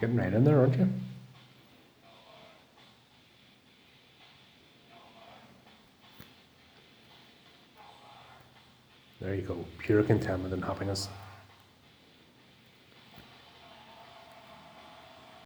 You're getting right in there, aren't you? There you go. Pure contentment and happiness.